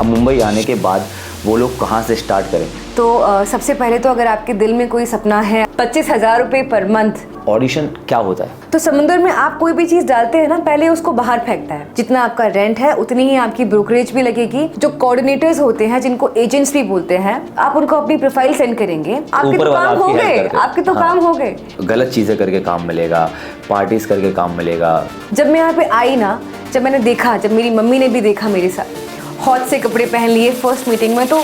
अब मुंबई आने के बाद वो लोग कहाँ से स्टार्ट करें? तो सबसे पहले तो अगर आपके दिल में कोई सपना है 25,000 रुपये पर मंथ। ऑडिशन क्या होता है? तो समुद्र में आप कोई भी चीज़ डालते हैं ना, पहले उसको बाहर फेंकता है। जितना आपका रेंट है उतनी ही आपकी ब्रोकरेज भी लगेगी। जो कोऑर्डिनेटर्स होते हैं, जिनको एजेंट्स भी बोलते हैं, आप उनको अपनी प्रोफाइल सेंड करेंगे, आपके तो काम हो गए, आपके तो काम हो गए। गलत चीज़ें करके काम मिलेगा, पार्टीज करके काम मिलेगा। जब मैं यहाँ पे आई ना, जब मैंने देखा, जब मेरी मम्मी ने भी देखा मेरे साथ, हॉट से कपड़े पहन लिए फर्स्ट मीटिंग में, तो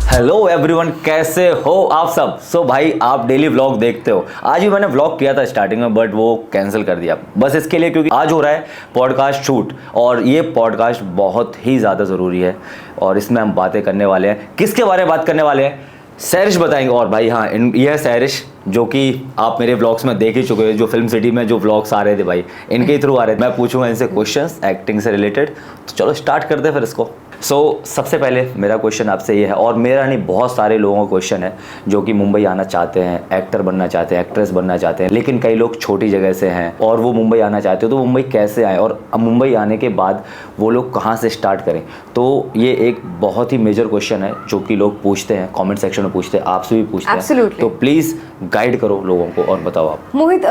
हेलो एवरीवन, कैसे हो आप सब? सो भाई, आप डेली व्लॉग देखते हो। आज भी मैंने व्लॉग किया था स्टार्टिंग में, बट वो कैंसिल कर दिया बस इसके लिए क्योंकि आज हो रहा है पॉडकास्ट शूट, और ये पॉडकास्ट बहुत ही ज़्यादा ज़रूरी है। और इसमें हम बातें करने वाले हैं, किसके बारे में बात करने वाले हैं? सैरिश बताएंगे। और भाई हाँ, ये है सैरिश, जो कि आप मेरे व्लॉग्स में देख ही चुके हो। जो फिल्म सिटी में जो व्लॉग्स आ रहे थे भाई, इनके थ्रू आ रहे थे। मैं पूछूंगा इनसे क्वेश्चंस एक्टिंग से रिलेटेड। तो चलो स्टार्ट करते हैं फिर इसको। सबसे पहले मेरा क्वेश्चन आपसे ये है, और मेरा नहीं, बहुत सारे लोगों का क्वेश्चन है जो कि मुंबई आना चाहते हैं, एक्टर बनना चाहते हैं, एक्ट्रेस बनना चाहते हैं, लेकिन कई लोग छोटी जगह से हैं और वो मुंबई आना चाहते हो। तो मुंबई कैसे आए, और अब मुंबई आने के बाद वो लोग कहाँ से स्टार्ट करें? तो ये एक बहुत ही मेजर क्वेश्चन है जो कि लोग पूछते हैं, कॉमेंट सेक्शन में पूछते हैं, आपसे भी पूछते हैं। तो प्लीज़ गाइड करो लोगों को और बताओ आप। मोहित,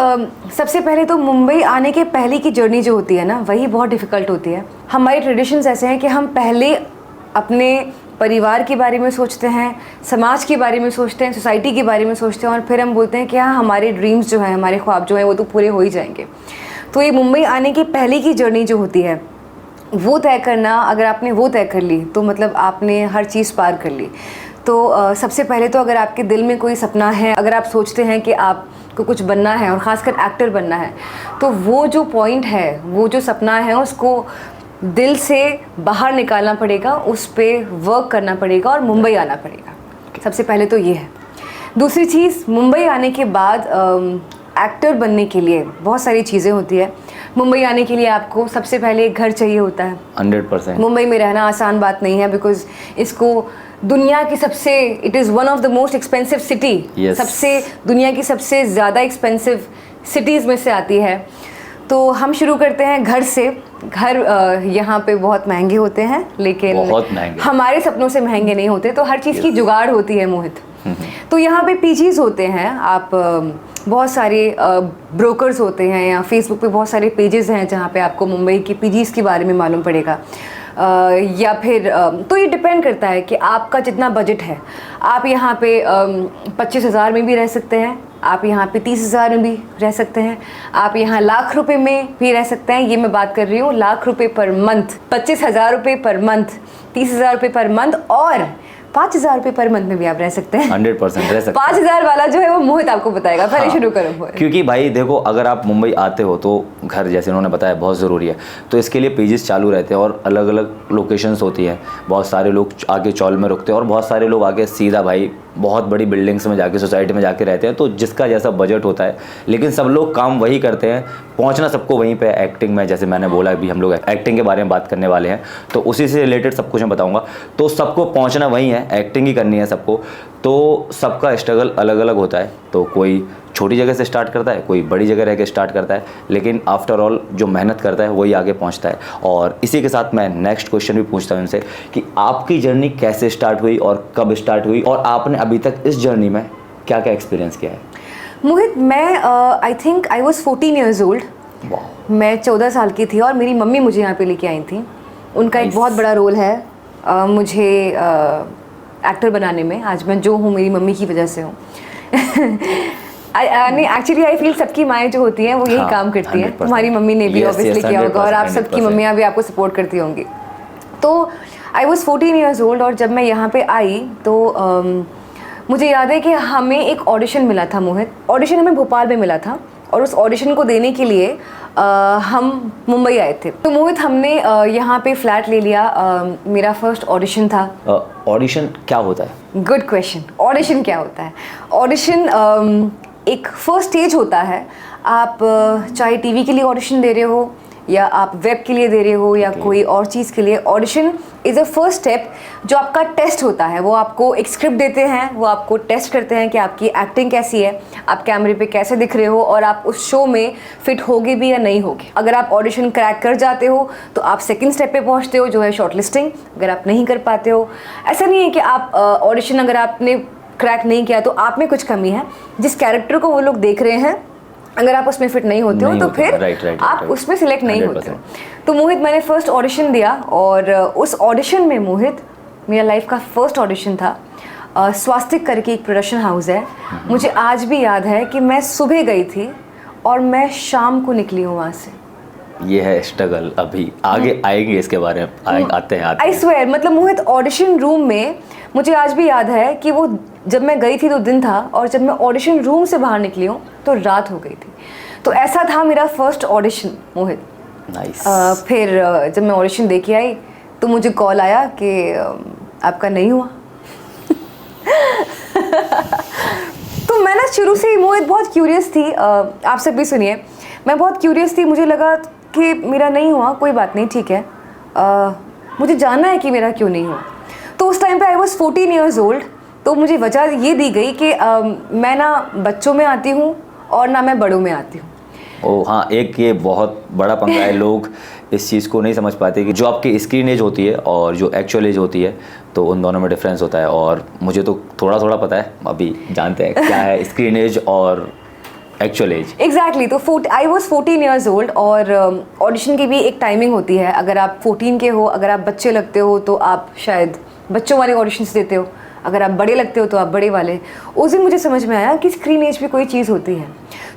सबसे पहले तो मुंबई आने के पहले की जर्नी जो होती है ना, वही बहुत डिफिकल्ट होती है। हमारे ट्रेडिशंस ऐसे हैं कि हम पहले अपने परिवार के बारे में सोचते हैं, समाज के बारे में सोचते हैं, सोसाइटी के बारे में सोचते हैं, और फिर हम बोलते हैं कि हाँ, हमारे ड्रीम्स जो हैं, हमारे ख्वाब जो हैं, वो तो पूरे हो ही जाएंगे। तो ये मुंबई आने की पहले की जर्नी जो होती है, वो तय करना, अगर आपने वो तय कर ली तो मतलब आपने हर चीज़ पार कर ली। तो सबसे पहले तो अगर आपके दिल में कोई सपना है, अगर आप सोचते हैं कि आपको कुछ बनना है और ख़ासकर एक्टर बनना है, तो वो जो पॉइंट है, वो जो सपना है, उसको दिल से बाहर निकालना पड़ेगा, उस पर वर्क करना पड़ेगा और मुंबई आना पड़ेगा। सबसे पहले तो ये है। दूसरी चीज़, मुंबई आने के बाद एक्टर बनने के लिए बहुत सारी चीज़ें होती है। मुंबई आने के लिए आपको सबसे पहले एक घर चाहिए होता है। 100%। मुंबई में रहना आसान बात नहीं है, बिकॉज इसको दुनिया की सबसे, it is one of the most expensive city. सबसे दुनिया की सबसे ज़्यादा एक्सपेंसिव सिटीज़ में से आती है। तो हम शुरू करते हैं घर से। घर यहाँ पे बहुत महंगे होते हैं, लेकिन हमारे सपनों से महंगे नहीं होते। तो हर चीज़ की जुगाड़ होती है मोहित। तो यहाँ पे पीजीज होते हैं। आप बहुत सारे ब्रोकर्स होते हैं, या फेसबुक पे बहुत सारे पेजेस हैं जहाँ पे आपको मुंबई की पीजीज के बारे में मालूम पड़ेगा। या फिर तो ये डिपेंड करता है कि आपका जितना बजट है। आप यहाँ पे 25,000 में भी रह सकते हैं, आप यहाँ पे 30,000 में भी रह सकते हैं, आप यहाँ लाख रुपए में भी रह सकते हैं। ये मैं बात कर रही हूँ लाख रुपए पर मंथ, 25,000 रुपये पर मंथ, 30,000 रुपये पर मंथ, और 5,000 रुपये पर मंथ में भी आप रह सकते हैं। 100% रह सकते हैं। 5,000 वाला जो है वो मोहित आपको बताएगा। पहले शुरू करो। क्योंकि भाई देखो, अगर आप मुंबई आते हो तो घर, जैसे उन्होंने बताया, बहुत ज़रूरी है। तो इसके लिए पेजेस चालू रहते हैं और अलग अलग लोकेशंस होती हैं। बहुत सारे लोग आके चौल में रुकते हैं और बहुत सारे लोग आके सीधा भाई बहुत बड़ी बिल्डिंग्स में जाके, सोसाइटी में जाके रहते हैं। तो जिसका जैसा बजट होता है, लेकिन सब लोग काम वही करते हैं, पहुंचना सबको वहीं पे। एक्टिंग में, जैसे मैंने बोला, अभी हम लोग एक्टिंग के बारे में बात करने वाले हैं, तो उसी से रिलेटेड सब कुछ मैं बताऊंगा। तो सबको पहुंचना वहीं है, एक्टिंग ही करनी है सबको। तो सबका स्ट्रगल अलग अलग होता है। तो कोई छोटी जगह से स्टार्ट करता है, कोई बड़ी जगह रह के स्टार्ट करता है, लेकिन आफ्टर ऑल जो मेहनत करता है वही आगे पहुंचता है। और इसी के साथ मैं नेक्स्ट क्वेश्चन भी पूछता हूं इनसे कि आपकी जर्नी कैसे स्टार्ट हुई और कब स्टार्ट हुई, और आपने अभी तक इस जर्नी में क्या क्या एक्सपीरियंस किया है? मोहित, मैं I think I was 14 years old. मैं 14 साल की थी और मेरी मम्मी मुझे यहाँ पे लेके आई थी। उनका एक बहुत बड़ा रोल है मुझे एक्टर बनाने में। आज मैं जो हूँ, मेरी मम्मी की वजह से हूँ। नहीं, एक्चुअली आई फील सबकी माएँ जो होती हैं वो यही काम करती हैं। तुम्हारी मम्मी ने भी ऑब्वियसली किया होगा, और आप सबकी मम्मियाँ भी आपको सपोर्ट करती होंगी। तो आई वॉज 14 ईयर्स ओल्ड, और जब मैं यहाँ पे आई तो मुझे याद है कि हमें एक ऑडिशन मिला था मोहित। ऑडिशन हमें भोपाल में मिला था, और उस ऑडिशन को देने के लिए हम मुंबई आए थे। तो मोहित, हमने यहाँ पे फ्लैट ले लिया। मेरा फर्स्ट ऑडिशन था। ऑडिशन क्या होता है? Good question. ऑडिशन क्या होता है? ऑडिशन एक फर्स्ट स्टेज होता है। आप चाहे टीवी के लिए ऑडिशन दे रहे हो, या आप वेब के लिए दे रहे हो या कोई और चीज़ के लिए, audition is a first step जो आपका टेस्ट होता है। वो आपको एक स्क्रिप्ट देते हैं, वो आपको टेस्ट करते हैं कि आपकी एक्टिंग कैसी है, आप कैमरे पे कैसे दिख रहे हो और आप उस शो में फिट होगे भी या नहीं होगे। अगर आप ऑडिशन क्रैक कर जाते हो तो आप सेकंड स्टेप पे पहुंचते हो जो है शॉर्टलिस्टिंग। अगर आप नहीं कर पाते हो, ऐसा नहीं है कि आप ऑडिशन अगर आपने क्रैक नहीं किया तो आप में कुछ कमी है, जिस कैरेक्टर को वो लोग देख रहे हैं अगर आप उसमें फिट नहीं होते हो तो फिर आप उसमें सिलेक्ट नहीं होते हो। तो मोहित, मैंने फर्स्ट ऑडिशन दिया और उस ऑडिशन में मोहित, मेरा लाइफ का फर्स्ट ऑडिशन था। स्वास्तिक करके एक प्रोडक्शन हाउस है, मुझे आज भी याद है कि मैं सुबह गई थी और मैं शाम को निकली हूँ वहाँ से। ये है स्ट्रगल, अभी आगे आएंगे इसके बारे में, आते हैं। आई स्वेयर, मतलब मोहित ऑडिशन रूम में मुझे आज भी याद है कि वो जब मैं गई थी तो दिन था और जब मैं ऑडिशन रूम से बाहर निकली हूँ तो रात हो गई थी। तो ऐसा था मेरा फर्स्ट ऑडिशन मोहित। नाइस। फिर जब मैं ऑडिशन दे के आई तो मुझे कॉल आया कि आपका नहीं हुआ। तो मैं ना शुरू से ही मोहित बहुत क्यूरियस थी, आप सब भी सुनिए, मैं बहुत क्यूरियस थी। मुझे लगा कि मेरा नहीं हुआ, कोई बात नहीं, ठीक है, मुझे जानना है कि मेरा क्यों नहीं हुआ। तो उस टाइम पे आई वॉज 14 ईयर्स ओल्ड। तो मुझे वजह ये दी गई कि मैं ना बच्चों में आती हूँ और ना मैं बड़ों में आती हूँ। ओ हाँ, एक ये बहुत बड़ा पंगा है, लोग इस चीज़ को नहीं समझ पाते कि जो आपकी स्क्रीन एज होती है और जो एक्चुअल एज होती है तो उन दोनों में डिफरेंस होता है। और मुझे तो थोड़ा थोड़ा पता है, अभी जानते हैं क्या है स्क्रीन एज और एक्चुअल एज। एग्जैक्टली। तो आई वॉज 14 ईयर्स ओल्ड और ऑडिशन की भी एक टाइमिंग होती है। अगर आप 14 के हो, अगर आप बच्चे लगते हो तो आप शायद बच्चों वाले ऑडिशंस देते हो, अगर आप बड़े लगते हो तो आप बड़े वाले। उस दिन मुझे समझ में आया कि स्क्रीन एज भी कोई चीज़ होती है।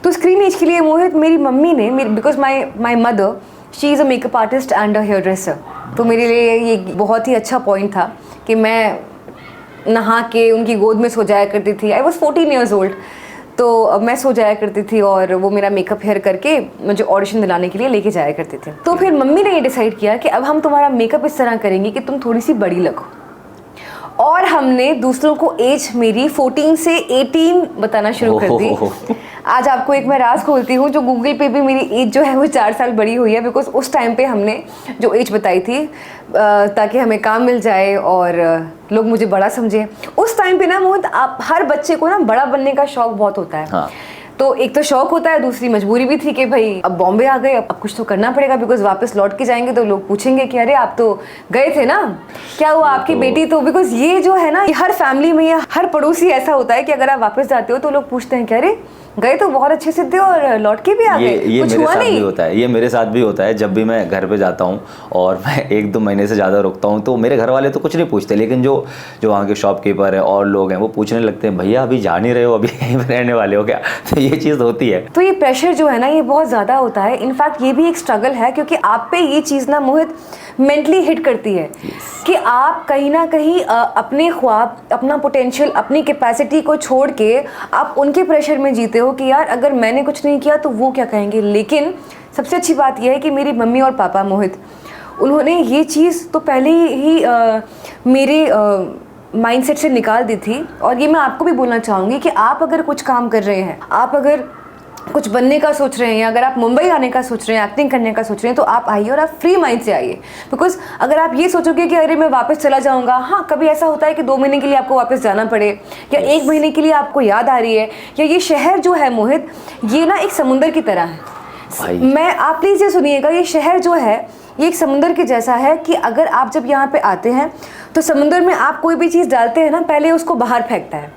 तो स्क्रीन एज के लिए मोहित, मेरी मम्मी ने, because my mother she is a makeup artist and a hair dresser, तो मेरे लिए ये बहुत ही अच्छा पॉइंट था कि मैं नहा के उनकी गोद में सो जाया करती थी। आई वॉज 14 ईयर्स ओल्ड, तो मैं सो जाया करती थी और वो मेरा मेकअप हेयर करके मुझे ऑडिशन दिलाने के लिए लेके जाया करती थी। तो फिर मम्मी ने ये डिसाइड किया कि अब हम तुम्हारा मेकअप इस तरह करेंगे कि तुम थोड़ी सी बड़ी लगो। और हमने दूसरों को एज मेरी 14 से 18 बताना शुरू कर दी। आज आपको एक मैं राज खोलती हूँ, जो गूगल पे भी मेरी एज जो है वो 4 साल बड़ी हुई है, बिकॉज उस टाइम पे हमने जो एज बताई थी ताकि हमें काम मिल जाए और लोग मुझे बड़ा समझें। उस टाइम पे ना मोहित, आप हर बच्चे को ना बड़ा बनने का शौक बहुत होता है। हाँ। तो एक तो शौक होता है, दूसरी मजबूरी भी थी कि भाई अब बॉम्बे आ गए, अब कुछ तो करना पड़ेगा, बिकॉज वापस लौट के जाएंगे तो लोग पूछेंगे कि अरे आप तो गए थे ना, क्या हुआ आपकी बेटी। तो बिकॉज ये जो है ना, हर फैमिली में या हर पड़ोसी ऐसा होता है कि अगर आप वापस जाते हो तो लोग पूछते हैं कि अरे गए तो बहुत अच्छे से थे और लौट के भी आ गए, ये कुछ मेरे हुआ साथ नहीं। भी होता है, ये मेरे साथ भी होता है। जब भी मैं घर पे जाता हूँ और मैं 1-2 महीने से ज़्यादा रुकता हूँ तो मेरे घर वाले तो कुछ नहीं पूछते, लेकिन जो वहाँ के शॉपकीपर है और लोग हैं वो पूछने लगते हैं, भैया अभी जा नहीं रहे हो, अभी यहीं पर रहने वाले हो क्या। तो ये चीज़ होती है। तो ये प्रेशर जो है ना, ये बहुत ज़्यादा होता है। इनफैक्ट ये भी एक स्ट्रगल है, क्योंकि आप पे ये चीज़ ना मोहित मेंटली हिट करती है कि आप कहीं ना कहीं अपने ख्वाब, अपना पोटेंशियल, अपनी कैपेसिटी को छोड़ के आप उनके प्रेशर में जीते हो कि यार अगर मैंने कुछ नहीं किया तो वो क्या कहेंगे। लेकिन सबसे अच्छी बात यह है कि मेरी मम्मी और पापा मोहित, उन्होंने ये चीज़ तो पहले ही मेरे माइंडसेट से निकाल दी थी। और ये मैं आपको भी बोलना चाहूँगी कि आप अगर कुछ काम कर रहे हैं, आप अगर कुछ बनने का सोच रहे हैं, या अगर आप मुंबई आने का सोच रहे हैं, एक्टिंग करने का सोच रहे हैं, तो आप आइए और आप फ्री माइंड से आइए। बिकॉज अगर आप ये सोचोगे कि अरे मैं वापस चला जाऊंगा, हाँ कभी ऐसा होता है कि 2 महीने के लिए आपको वापस जाना पड़े, या 1 महीने के लिए आपको याद आ रही है, या ये शहर जो है मोहित, ये ना एक समुंदर की तरह है। मैं, आप प्लीज़ ये सुनिएगा, ये शहर जो है ये एक समुंदर के जैसा है कि अगर आप जब यहाँ पे आते हैं तो समुंदर में आप कोई भी चीज़ डालते हैं ना, पहले उसको बाहर फेंकता है,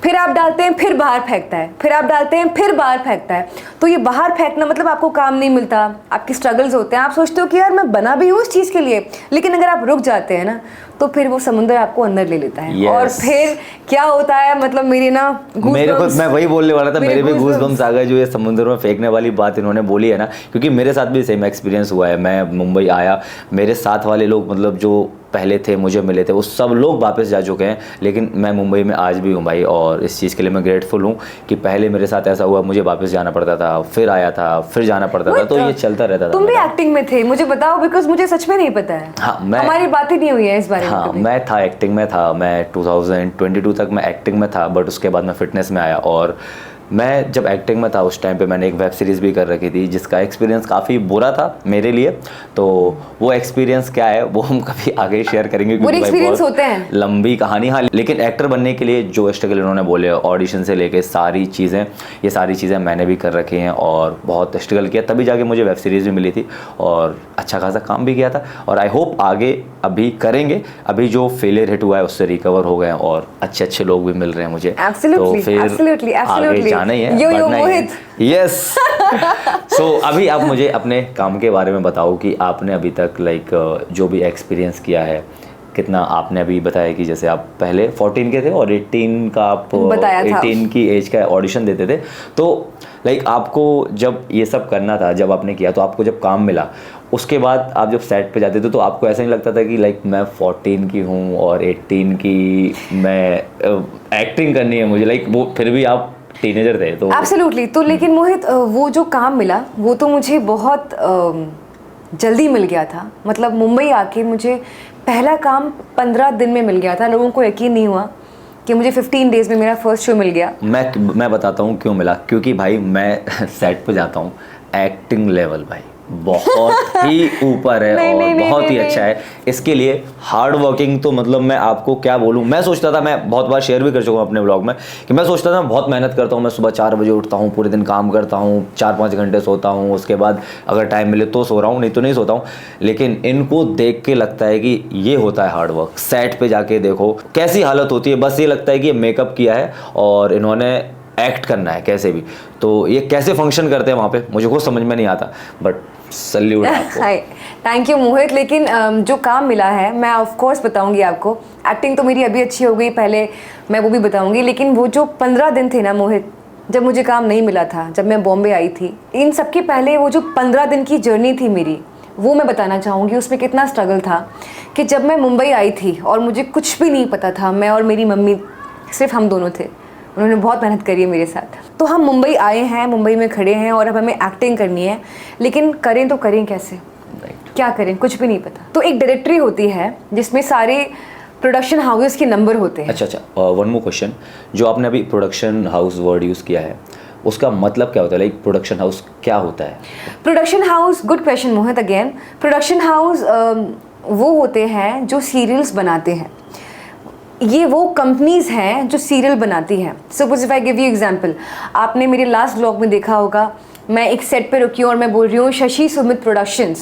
फिर आप डालते हैं, फिर बाहर फेंकता है, फिर आप डालते हैं, फिर बाहर फेंकता है। तो ये बाहर फेंकना मतलब आपको काम नहीं मिलता, आपके स्ट्रगल्स होते हैं, आप सोचते हो कि यार मैं बना भी हूँ उस चीज़ के लिए, लेकिन अगर आप रुक जाते हैं ना तो फिर वो समुंदर आपको अंदर ले लेता है। Yes. और फिर क्या होता है, मतलब मेरे ना मेरे को, मैं वही बोलने वाला था, मेरे भी गूज goosebumps बम्स आ गए जो ये समुद्र में फेंकने वाली बात इन्होंने बोली है ना, क्योंकि मेरे साथ भी सेम एक्सपीरियंस हुआ है। मैं मुंबई आया, मेरे साथ वाले लोग मतलब जो पहले थे मुझे मिले थे वो सब लोग वापस जा चुके हैं, लेकिन मैं मुंबई में आज भी हूँ भाई। और इस चीज़ के लिए मैं ग्रेटफुल हूँ कि पहले मेरे साथ ऐसा हुआ, मुझे वापस जाना पड़ता था, फिर आया था, फिर जाना पड़ता था, तो ये चलता रहता था। तुम भी एक्टिंग में थे, मुझे बताओ, बिकॉज मुझे सच में नहीं पता है। हाँ, हमारी बात ही नहीं हुई है इस बारे में। हाँ, मैं था एक्टिंग में था, मैं 2022 तक मैं एक्टिंग में था, बट उसके बाद मैं फिटनेस में आया। और मैं जब एक्टिंग में था उस टाइम पे मैंने एक वेब सीरीज़ भी कर रखी थी जिसका एक्सपीरियंस काफ़ी बुरा था मेरे लिए। तो वो एक्सपीरियंस क्या है वो हम कभी आगे शेयर करेंगे क्योंकि भाई एक्सपीरियंस बहुत होते हैं, लंबी कहानी। हाँ, लेकिन एक्टर बनने के लिए जो स्ट्रगल इन्होंने बोले, ऑडिशन से लेके सारी चीज़ें, ये सारी चीज़ें मैंने भी कर रखी हैं और बहुत स्ट्रगल किया, तभी जाके मुझे वेब सीरीज़ भी मिली थी और अच्छा खासा काम भी किया था। और आई होप आगे अभी करेंगे। अभी जो फेलियर हिट हुआ है उससे रिकवर हो गए और अच्छे अच्छे लोग भी मिल रहे हैं मुझे। Absolutely, तो फिर absolutely, absolutely. आगे जाना ही है, Yo, yo, बढ़ना ही है। मोहित। यस। सो अभी आप मुझे अपने काम के बारे में बताओ कि आपने अभी तक जो भी एक्सपीरियंस किया है, कितना आपने अभी बताया कि जैसे आप पहले 14 के थे और 18 का आप बताया था। 18 की एज का ऑडिशन देते थे। तो आपको जब ये सब करना था, जब आपने किया तो आपको जब काम मिला उसके बाद आप जब सेट पे जाते थे तो आपको ऐसा नहीं लगता था कि मैं 14 की हूँ और 18 की मैं एक्टिंग करनी है मुझे, वो फिर भी आप टीनेजर थे तो? एब्सोल्युटली। तो लेकिन मोहित, वो जो काम मिला वो तो मुझे बहुत जल्दी मिल गया था। मतलब मुंबई आके मुझे पहला काम 15 दिन में मिल गया था। लोगों को यकीन नहीं हुआ कि मुझे 15 डेज में मेरा फर्स्ट शो मिल गया। मैं बताता हूँ क्यों मिला। क्योंकि भाई मैं सेट पे जाता हूँ, एक्टिंग लेवल भाई बहुत ही ऊपर है और बहुत ही अच्छा है। इसके लिए हार्ड वर्किंग तो मतलब मैं आपको क्या बोलूँ। मैं सोचता था, मैं बहुत बार शेयर भी कर चुका हूँ अपने ब्लॉग में, कि मैं सोचता था बहुत मेहनत करता हूँ, मैं सुबह 4 बजे उठता हूँ, पूरे दिन काम करता हूँ, 4-5 घंटे सोता हूँ, उसके बाद अगर टाइम मिले तो सो रहा हूँ, नहीं तो नहीं सोता हूँ। लेकिन इनको देख के लगता है कि ये होता है हार्ड वर्क। सेट पे जाके देखो कैसी हालत होती है, बस ये लगता है कि ये मेकअप किया है और इन्होंने एक्ट करना है कैसे भी। तो ये कैसे फंक्शन करते हैं वहाँ पे मुझे कुछ समझ में नहीं आता, बट सल्यूट आपको। थैंक यू मोहित। लेकिन जो काम मिला है मैं ऑफ कोर्स बताऊंगी आपको। एक्टिंग तो मेरी अभी अच्छी हो गई, पहले मैं वो भी बताऊंगी। लेकिन वो जो 15 दिन थे ना मोहित, जब मुझे काम नहीं मिला था, जब मैं बॉम्बे आई थी, इन सबके पहले वो जो 15 दिन की जर्नी थी मेरी, वो मैं बताना चाहूँगी। उसमें कितना स्ट्रगल था कि जब मैं मुंबई आई थी और मुझे कुछ भी नहीं पता था, मैं और मेरी मम्मी सिर्फ हम दोनों थे, उन्होंने बहुत मेहनत करी है मेरे साथ। तो हम मुंबई आए हैं, मुंबई में खड़े हैं और अब हमें एक्टिंग करनी है, लेकिन करें तो करें कैसे, क्या करें, कुछ भी नहीं पता। तो एक डायरेक्टरी होती है जिसमें सारे प्रोडक्शन हाउसेस के नंबर होते हैं। अच्छा, वन मोर क्वेश्चन। जो आपने अभी प्रोडक्शन हाउस वर्ड यूज़ किया है उसका मतलब क्या होता है? प्रोडक्शन हाउस क्या होता है? प्रोडक्शन हाउस, गुड क्वेश्चन मोहित अगेन। प्रोडक्शन हाउस वो होते हैं जो सीरियल्स बनाते हैं। ये वो कंपनीज हैं जो सीरियल बनाती हैं। Suppose if I give you example, आपने मेरे लास्ट ब्लॉग में देखा होगा, मैं एक सेट पे रुकी हूँ और मैं बोल रही हूँ शशि सुमित प्रोडक्शंस।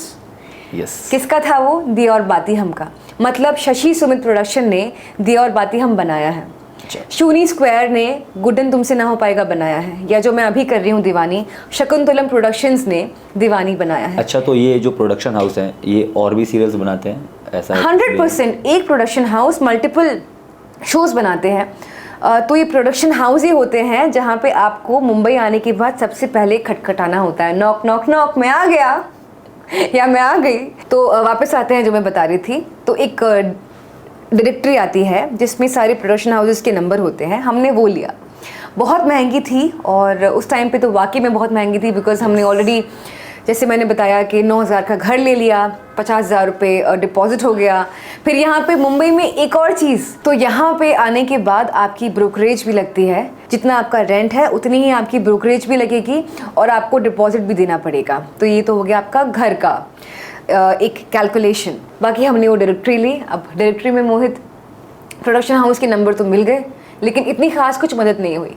यस। किसका था वो? दिया और बाती हम का। मतलब शशि सुमित प्रोडक्शन ने दिया और बाती हम बनाया है। शूनी स्क्वायर ने गुड्डन तुमसे ना हो पाएगा बनाया है, या जो मैं अभी कर रही हूँ दीवानी, शकुंतलम प्रोडक्शंस ने दीवानी बनाया है। अच्छा, तो ये जो प्रोडक्शन हाउस है ये और भी सीरियल्स बनाते हैं ऐसा? 100%। एक प्रोडक्शन हाउस मल्टीपल शोज़ बनाते हैं। तो ये प्रोडक्शन हाउस ही होते हैं जहाँ पे आपको मुंबई आने के बाद सबसे पहले खटखटाना होता है, नॉक नॉक नॉक, मैं आ गया या मैं आ गई। तो वापस आते हैं जो मैं बता रही थी। तो एक डायरेक्टरी आती है जिसमें सारे प्रोडक्शन हाउसेस के नंबर होते हैं। हमने वो लिया, बहुत महंगी थी और उस टाइम पे तो वाकई में बहुत महंगी थी, बिकॉज हमने ऑलरेडी, जैसे मैंने बताया कि 9,000 का घर ले लिया, 50,000 रुपये डिपॉजिट हो गया। फिर यहाँ पे मुंबई में एक और चीज़, तो यहाँ पे आने के बाद आपकी ब्रोकरेज भी लगती है। जितना आपका रेंट है उतनी ही आपकी ब्रोकरेज भी लगेगी और आपको डिपॉजिट भी देना पड़ेगा। तो ये तो हो गया आपका घर का एक कैलकुलेशन। बाकी हमने वो डायरेक्टरी ली। अब डायरेक्टरी में मोहित प्रोडक्शन हाउस के नंबर तो मिल गए, लेकिन इतनी खास कुछ मदद नहीं हुई।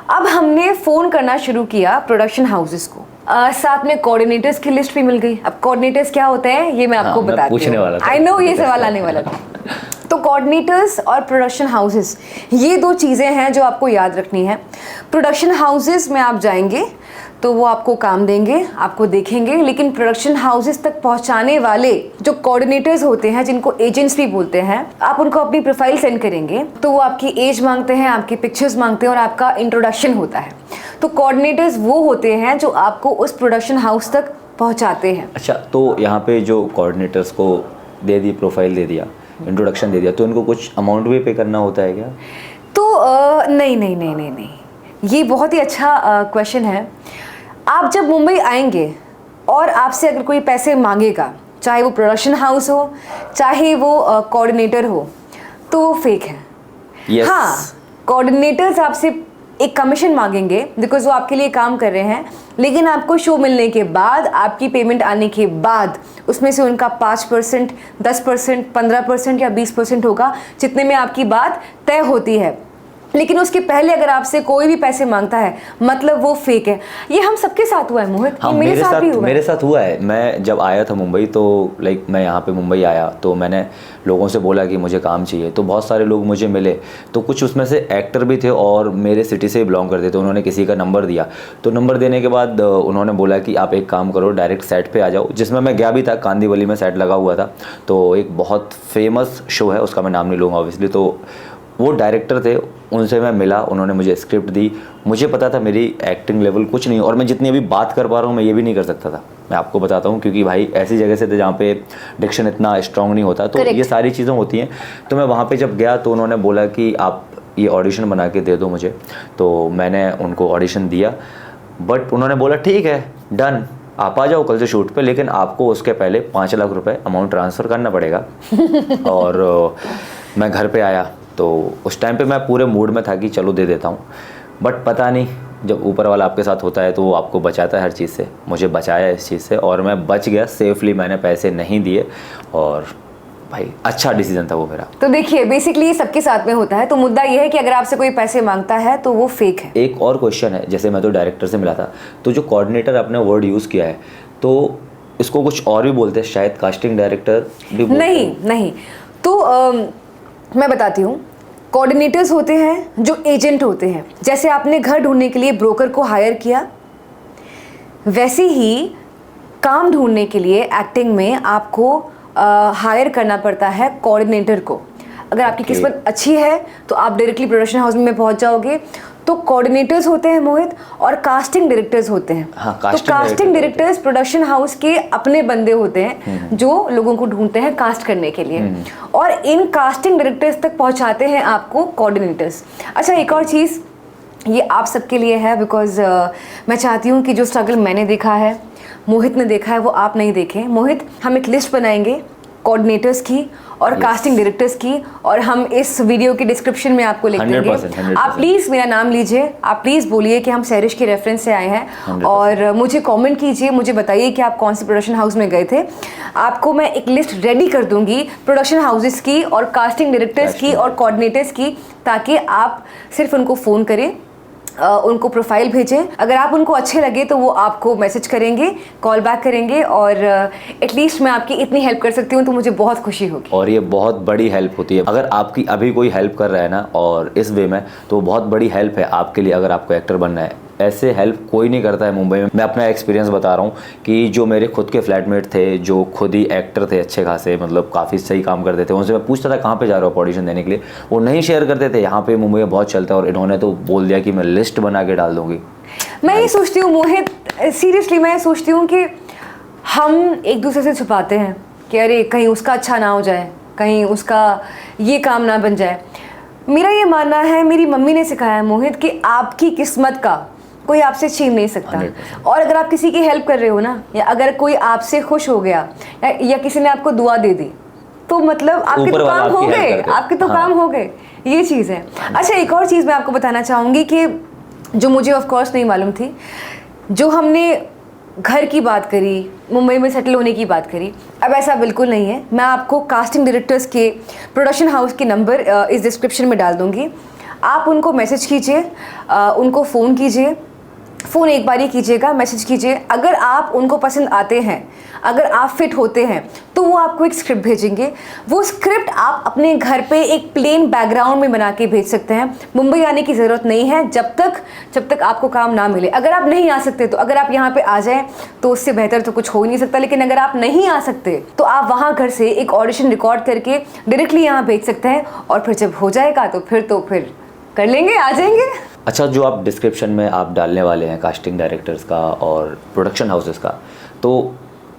अब हमने फ़ोन करना शुरू किया प्रोडक्शन हाउसेस को। साथ में कोऑर्डिनेटर्स की लिस्ट भी मिल गई। अब कोऑर्डिनेटर्स क्या होते हैं ये मैं आपको बताती हूँ। आई नो ये सवाल आने वाला था। तो कोऑर्डिनेटर्स और प्रोडक्शन हाउसेस, ये दो चीज़ें हैं जो आपको याद रखनी है। प्रोडक्शन हाउसेस में आप जाएंगे तो वो आपको काम देंगे, आपको देखेंगे, लेकिन प्रोडक्शन हाउसेस तक पहुंचाने वाले जो कोऑर्डिनेटर्स होते हैं, जिनको एजेंट्स भी बोलते हैं, आप उनको अपनी प्रोफाइल सेंड करेंगे तो वो आपकी एज मांगते हैं, आपकी पिक्चर्स मांगते हैं और आपका इंट्रोडक्शन होता है। तो कोऑर्डिनेटर्स वो होते हैं जो आपको उस प्रोडक्शन हाउस तक पहुंचाते हैं। अच्छा, तो यहाँ पे जो कोऑर्डिनेटर्स को दे दी, प्रोफाइल दे दिया, इंट्रोडक्शन दे दिया, तो इनको कुछ अमाउंट भी पे करना होता है क्या? तो नहीं, ये बहुत ही अच्छा क्वेश्चन है। आप जब मुंबई आएंगे और आपसे अगर कोई पैसे मांगेगा, चाहे वो प्रोडक्शन हाउस हो, चाहे वो कोऑर्डिनेटर हो, तो वो फेक है। Yes. हाँ, कोऑर्डिनेटर्स आपसे एक कमीशन मांगेंगे बिकॉज वो आपके लिए काम कर रहे हैं, लेकिन आपको शो मिलने के बाद, आपकी पेमेंट आने के बाद उसमें से उनका 5%, 10%, 15% या 20% होगा, जितने में आपकी बात तय होती है। लेकिन उसके पहले अगर आपसे कोई भी पैसे मांगता है मतलब वो फेक है। ये हम सबके साथ हुआ है मोहित, हाँ, ये मेरे साथ भी हुआ है। मेरे साथ हुआ है। मैं जब आया था मुंबई, तो लाइक मैं यहाँ पे मुंबई आया तो मैंने लोगों से बोला कि मुझे काम चाहिए, तो बहुत सारे लोग मुझे मिले, तो कुछ उसमें से एक्टर भी थे और मेरे सिटी से बिलोंग करते थे। उन्होंने किसी का नंबर दिया, तो नंबर देने के बाद उन्होंने बोला कि आप एक काम करो, डायरेक्ट सेट पे आ जाओ, जिसमें मैं गया भी था। कांदीवली में सेट लगा हुआ था, तो एक बहुत फेमस शो है, उसका मैं नाम नहीं लूँगा ऑब्वियसली। तो वो डायरेक्टर थे, उनसे मैं मिला, उन्होंने मुझे स्क्रिप्ट दी। मुझे पता था मेरी एक्टिंग लेवल कुछ नहीं, और मैं जितनी अभी बात कर पा रहा हूँ मैं ये भी नहीं कर सकता था। मैं आपको बताता हूँ, क्योंकि भाई ऐसी जगह से थे जहाँ पे डिक्शन इतना स्ट्रांग नहीं होता, तो Correct. ये सारी चीज़ें होती हैं। तो मैं वहाँ पे जब गया तो उन्होंने बोला कि आप ये ऑडिशन बना के दे दो मुझे, तो मैंने उनको ऑडिशन दिया। बट उन्होंने बोला ठीक है डन, आप आ जाओ कल से शूट पे, लेकिन आपको उसके पहले 5 लाख रुपए अमाउंट ट्रांसफ़र करना पड़ेगा। और मैं घर पे आया, तो उस टाइम पे मैं पूरे मूड में था कि चलो दे देता हूँ। बट पता नहीं, जब ऊपर वाला आपके साथ होता है तो वो आपको बचाता है हर चीज़ से। मुझे बचाया इस चीज़ से और मैं बच गया सेफली। मैंने पैसे नहीं दिए और भाई अच्छा डिसीजन था वो मेरा। तो देखिए बेसिकली ये सबके साथ में होता है। तो मुद्दा ये है कि अगर आपसे कोई पैसे मांगता है तो वो फेक है। एक और क्वेश्चन है, जैसे मैं तो डायरेक्टर से मिला था, तो जो कोऑर्डिनेटर आपने वर्ड यूज़ किया है, तो इसको कुछ और भी बोलते हैं शायद, कास्टिंग डायरेक्टर भी बोलते हैं। नहीं, तो मैं बताती हूँ। कोऑर्डिनेटर्स होते हैं जो एजेंट होते हैं। जैसे आपने घर ढूंढने के लिए ब्रोकर को हायर किया, वैसे ही काम ढूंढने के लिए एक्टिंग में आपको हायर करना पड़ता है कोऑर्डिनेटर को। अगर आपकी किस्मत अच्छी है तो आप डायरेक्टली प्रोडक्शन हाउस में पहुंच जाओगे। तो कोऑर्डिनेटर्स होते हैं मोहित, और कास्टिंग डायरेक्टर्स होते हैं। हाँ, तो कास्टिंग डायरेक्टर्स प्रोडक्शन हाउस के अपने बंदे होते हैं जो लोगों को ढूंढते हैं कास्ट करने के लिए, और इन कास्टिंग डायरेक्टर्स तक पहुंचाते हैं आपको कोऑर्डिनेटर्स। अच्छा, एक और चीज़ ये आप सबके लिए है, बिकॉज मैं चाहती हूँ कि जो स्ट्रगल मैंने देखा है, मोहित ने देखा है, वो आप नहीं देखें। मोहित, हम एक लिस्ट बनाएंगे कोऑर्डिनेटर्स की और कास्टिंग डायरेक्टर्स की, और हम इस वीडियो के डिस्क्रिप्शन में आपको लिख देंगे। 100%। आप प्लीज़ मेरा नाम लीजिए, आप प्लीज़ बोलिए कि हम सैरिश के रेफरेंस से आए हैं, 100%। और मुझे कमेंट कीजिए, मुझे बताइए कि आप कौन से प्रोडक्शन हाउस में गए थे। आपको मैं एक लिस्ट रेडी कर दूंगी प्रोडक्शन हाउसेस की और कास्टिंग डायरेक्टर्स की और कोऑर्डिनेटर्स की, ताकि आप सिर्फ उनको फ़ोन करें, उनको प्रोफाइल भेजें। अगर आप उनको अच्छे लगे तो वो आपको मैसेज करेंगे, कॉल बैक करेंगे, और एटलीस्ट मैं आपकी इतनी हेल्प कर सकती हूँ तो मुझे बहुत खुशी होगी। और ये बहुत बड़ी हेल्प होती है। अगर आपकी अभी कोई हेल्प कर रहा है ना, और इस वे में, तो बहुत बड़ी हेल्प है आपके लिए अगर आपको एक्टर बनना है। ऐसे हेल्प कोई नहीं करता है मुंबई में। मैं अपना एक्सपीरियंस बता रहा हूँ कि जो मेरे खुद के फ्लैटमेट थे, जो खुद ही एक्टर थे अच्छे खासे, मतलब काफ़ी सही काम करते थे, उनसे मैं पूछता था कहाँ पे जा रहा हो ऑडिशन देने के लिए, वो नहीं शेयर करते थे। यहाँ पे मुंबई में बहुत चलता है, और इन्होंने तो बोल दिया कि मैं लिस्ट बना के डाल दूँगी। मैं ये सोचती हूँ मोहित, सीरियसली मैं ये सोचती हूँ कि हम एक दूसरे से छुपाते हैं कि अरे कहीं उसका अच्छा ना हो जाए, कहीं उसका ये काम ना बन जाए। मेरा ये मानना है, मेरी मम्मी ने सिखाया है मोहित, कि आपकी किस्मत का कोई आपसे छीन नहीं सकता। 100%। और अगर आप किसी की हेल्प कर रहे हो ना, या अगर कोई आपसे खुश हो गया, या किसी ने आपको दुआ दे दी, तो मतलब आपके तो काम हो गए, आपके तो काम हो गए। ये चीज़ है। अच्छा, एक और चीज़ मैं आपको बताना चाहूँगी कि जो मुझे ऑफ कोर्स नहीं मालूम थी, जो हमने घर की बात करी, मुंबई में सेटल होने की बात करी, अब ऐसा बिल्कुल नहीं है। मैं आपको कास्टिंग डायरेक्टर्स के प्रोडक्शन हाउस के नंबर इस डिस्क्रिप्शन में डाल दूँगी। आप उनको मैसेज कीजिए, उनको फ़ोन कीजिए, फ़ोन एक बार ही कीजिएगा, मैसेज कीजिए। अगर आप उनको पसंद आते हैं, अगर आप फिट होते हैं, तो वो आपको एक स्क्रिप्ट भेजेंगे। वो स्क्रिप्ट आप अपने घर पे एक प्लेन बैकग्राउंड में बना के भेज सकते हैं। मुंबई आने की ज़रूरत नहीं है जब तक आपको काम ना मिले। अगर आप नहीं आ सकते तो अगर आप यहाँ पे आ जाएं तो उससे बेहतर तो कुछ हो ही नहीं सकता। लेकिन अगर आप नहीं आ सकते तो आप वहाँ घर से एक ऑडिशन रिकॉर्ड करके डायरेक्टली यहाँ भेज सकते हैं, और फिर जब हो जाएगा तो फिर कर लेंगे, आ जाएंगे। अच्छा, जो आप डिस्क्रिप्शन में आप डालने वाले हैं कास्टिंग डायरेक्टर्स का और प्रोडक्शन हाउसेस का, तो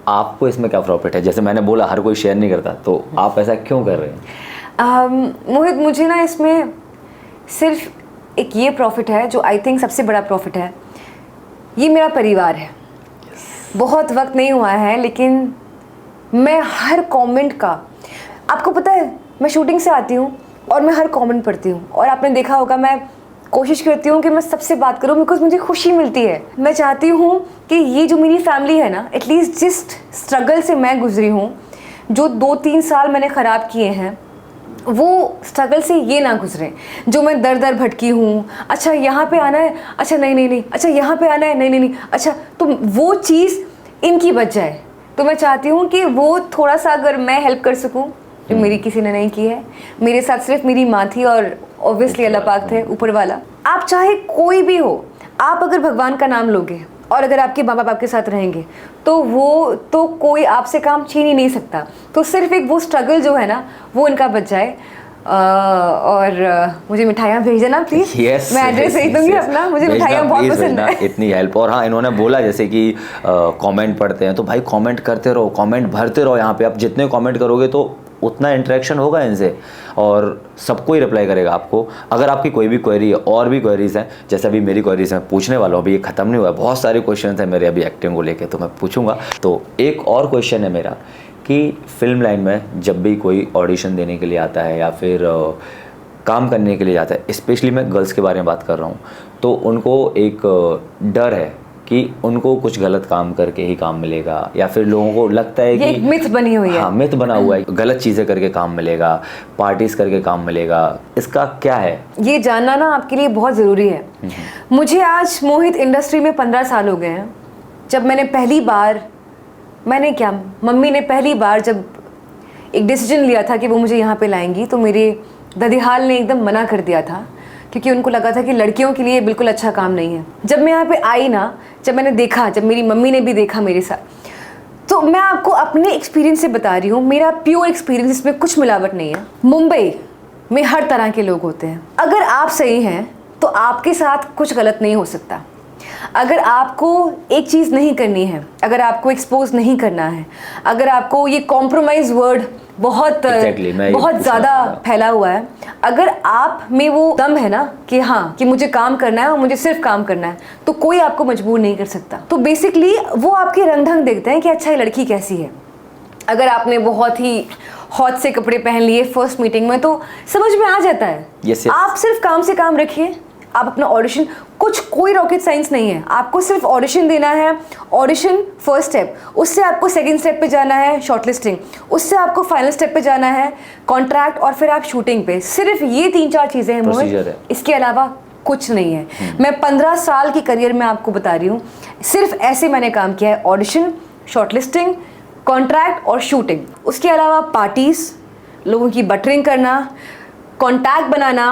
आपको इसमें क्या प्रॉफिट है? जैसे मैंने बोला हर कोई शेयर नहीं करता, तो आप ऐसा क्यों कर रहे हैं? मोहित, मुझे ना इसमें सिर्फ एक ये प्रॉफिट है जो आई थिंक सबसे बड़ा प्रॉफिट है। ये मेरा परिवार है। बहुत वक्त नहीं हुआ है, लेकिन मैं हर कमेंट का, आपको पता है मैं शूटिंग से आती हूँ और मैं हर कमेंट पढ़ती हूँ, और आपने देखा होगा मैं कोशिश करती हूँ कि मैं सबसे बात करूँ, बिकॉज मुझे खुशी मिलती है। मैं चाहती हूँ कि ये जो मेरी फैमिली है ना, एटलीस्ट जिस स्ट्रगल से मैं गुजरी हूँ, जो 2-3 साल मैंने ख़राब किए हैं, वो स्ट्रगल से ये ना गुजरें। जो मैं दर दर भटकी हूँ, अच्छा यहाँ पे आना है, अच्छा नहीं, अच्छा यहाँ पे आना है, नहीं, अच्छा, तो वो चीज़ इनकी बच जाए। तो मैं चाहती हूँ कि वो थोड़ा सा अगर मैं हेल्प कर सकूँ, जो मेरी किसी ने नहीं की है। मेरे साथ सिर्फ मेरी माँ थी और ऑब्वियसली अल्लाह पाक थे, ऊपर वाला। आप चाहे कोई भी हो, आप अगर भगवान का नाम लोगे और अगर आपके माँ बाप आपके साथ रहेंगे, तो वो तो कोई आपसे काम छीन ही नहीं सकता। तो सिर्फ एक वो स्ट्रगल जो है ना, वो इनका बच जाए। और मुझे मिठाइयाँ भेज देना प्लीज़। yes, मैं एड्रेस भेज दूँगी अपना, मुझे मिठाइयाँ बहुत पसंद है। इतनी हेल्प। और हाँ, इन्होंने बोला जैसे कि कमेंट पढ़ते हैं, तो भाई कमेंट करते रहो, कमेंट भरते रहो। यहाँ पे आप जितने कमेंट करोगे तो उतना इंटरेक्शन होगा इनसे, और सबको ही रिप्लाई करेगा आपको। अगर आपकी कोई भी क्वेरी है, और भी क्वेरीज हैं, जैसे अभी मेरी क्वेरीज हैं, पूछने वाला हूँ, अभी ये ख़त्म नहीं हुआ है, बहुत सारे क्वेश्चन हैं मेरे अभी एक्टिंग को लेके, तो मैं पूछूंगा। तो एक और क्वेश्चन है मेरा कि फिल्म लाइन में जब भी कोई ऑडिशन देने के लिए आता है या फिर काम करने के लिए जाता है, स्पेशली मैं गर्ल्स के बारे में बात कर रहा हूँ, तो उनको एक डर है कि उनको कुछ गलत काम करके ही काम मिलेगा, या फिर लोगों को लगता है कि एक मिथ बनी हुई है। हाँ, मिथ बना हुआ है, गलत चीज़ें करके काम मिलेगा, पार्टीज करके काम मिलेगा। इसका क्या है? ये जानना ना आपके लिए बहुत ज़रूरी है। मुझे आज मोहित इंडस्ट्री में 15 साल हो गए हैं। जब मैंने पहली बार, मम्मी ने पहली बार जब एक डिसीजन लिया था कि वो मुझे यहाँ पे लाएंगी, तो मेरे ददीहाल ने एकदम मना कर दिया था, क्योंकि उनको लगा था कि लड़कियों के लिए बिल्कुल अच्छा काम नहीं है। जब मैं यहाँ पे आई ना, जब मैंने देखा, जब मेरी मम्मी ने भी देखा मेरे साथ, तो मैं आपको अपने एक्सपीरियंस से बता रही हूँ, मेरा प्योर एक्सपीरियंस, इसमें कुछ मिलावट नहीं है। मुंबई में हर तरह के लोग होते हैं। अगर आप सही हैं तो आपके साथ कुछ गलत नहीं हो सकता। अगर आपको एक चीज़ नहीं करनी है, अगर आपको एक्सपोज नहीं करना है, अगर आपको ये कॉम्प्रोमाइज़ वर्ड बहुत ज़्यादा फैला हुआ है, अगर आप में वो दम है ना कि हाँ, कि मुझे काम करना है और मुझे सिर्फ काम करना है, तो कोई आपको मजबूर नहीं कर सकता। तो बेसिकली वो आपके रंग ढंग देखते हैं कि अच्छा ये लड़की कैसी है। अगर आपने बहुत ही हॉट से कपड़े पहन लिए फर्स्ट मीटिंग में, तो समझ में आ जाता है। yes. आप सिर्फ काम से काम रखिए, आप अपना ऑडिशन, कोई रॉकेट साइंस नहीं है, आपको सिर्फ ऑडिशन देना है। ऑडिशन फर्स्ट स्टेप, उससे आपको सेकंड स्टेप पे जाना है शॉर्टलिस्टिंग, उससे आपको फाइनल स्टेप पे जाना है कॉन्ट्रैक्ट, और फिर आप शूटिंग पे। सिर्फ ये 3-4 चीज़ें हैं मोहित, इसके अलावा कुछ नहीं है। मैं 15 साल की करियर में आपको बता रही हूँ, सिर्फ ऐसे मैंने काम किया है, ऑडिशन, शॉर्टलिस्टिंग, कॉन्ट्रैक्ट और शूटिंग। उसके अलावा पार्टीज, लोगों की बटरिंग करना, कॉन्टैक्ट बनाना,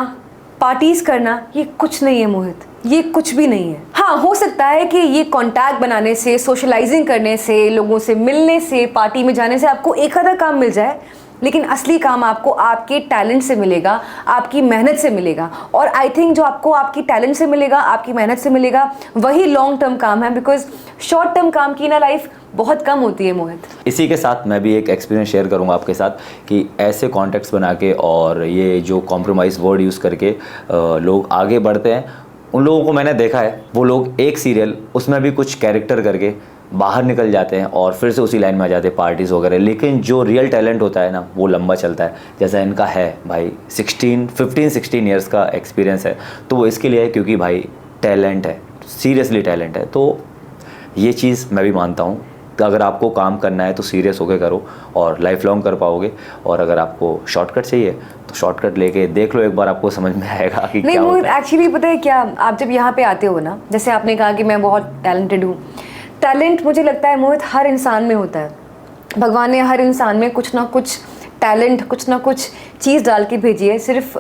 पार्टीज करना, ये कुछ नहीं है मोहित, ये कुछ भी नहीं है। हाँ, हो सकता है कि ये कॉन्टैक्ट बनाने से, सोशलाइजिंग करने से, लोगों से मिलने से, पार्टी में जाने से आपको एक आधा काम मिल जाए, लेकिन असली काम आपको आपके टैलेंट से मिलेगा, आपकी मेहनत से मिलेगा। और आई थिंक जो आपको आपकी टैलेंट से मिलेगा, आपकी मेहनत से मिलेगा, वही लॉन्ग टर्म काम है। बिकॉज शॉर्ट टर्म काम की ना लाइफ बहुत कम होती है मोहित। इसी के साथ मैं भी एक एक्सपीरियंस शेयर करूंगा आपके साथ कि ऐसे कॉन्टेक्ट्स बना के और ये जो कॉम्प्रोमाइज़ वर्ड यूज़ करके लोग आगे बढ़ते हैं, उन लोगों को मैंने देखा है। वो लोग एक सीरियल, उसमें भी कुछ कैरेक्टर करके बाहर निकल जाते हैं और फिर से उसी लाइन में आ जाते हैं, पार्टीज़ वगैरह। लेकिन जो रियल टैलेंट होता है ना, वो लंबा चलता है, जैसा इनका है भाई। 15-16 ईयर्स का एक्सपीरियंस है, तो वो इसके लिए है क्योंकि भाई टैलेंट है, सीरियसली टैलेंट है। तो ये चीज़ मैं भी मानता हूँ कि अगर आपको काम करना है तो सीरियस होकर करो और लाइफ लॉन्ग कर पाओगे। और अगर आपको शॉर्टकट चाहिए तो शॉर्टकट लेके देख लो, एक बार आपको समझ में आएगा कि नहीं क्या मोहित, होता है। एक्चुअली पता है क्या, आप जब यहाँ पे आते हो ना, जैसे आपने कहा कि मैं बहुत टैलेंटेड हूँ, टैलेंट मुझे लगता है मोहित हर इंसान में होता है। भगवान ने हर इंसान में कुछ ना कुछ टैलेंट, कुछ ना कुछ चीज़ डाल के भेजी है, सिर्फ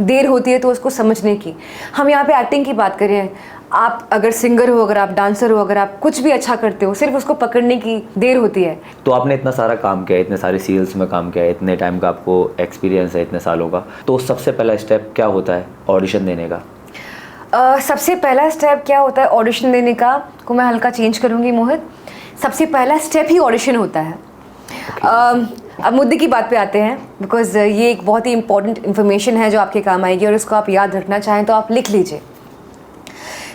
देर होती है तो उसको समझने की। हम यहाँ पे एक्टिंग की बात करें, आप अगर सिंगर हो, अगर आप डांसर हो, अगर आप कुछ भी अच्छा करते हो, सिर्फ उसको पकड़ने की देर होती है। तो आपने इतना सारा काम किया, इतने सारे सीरियल्स में काम किया, इतने टाइम का आपको एक्सपीरियंस है, इतने सालों का, तो सबसे पहला स्टेप क्या होता है ऑडिशन देने का? सबसे पहला स्टेप क्या होता है ऑडिशन देने का, को मैं हल्का चेंज करूँगी मोहित। सबसे पहला स्टेप ही ऑडिशन होता है। अब मुद्दे की बात पे आते हैं, बिकॉज ये एक बहुत ही इंपॉर्टेंट इन्फॉर्मेशन है जो आपके काम आएगी, और इसको आप याद रखना चाहें तो आप लिख लीजिए।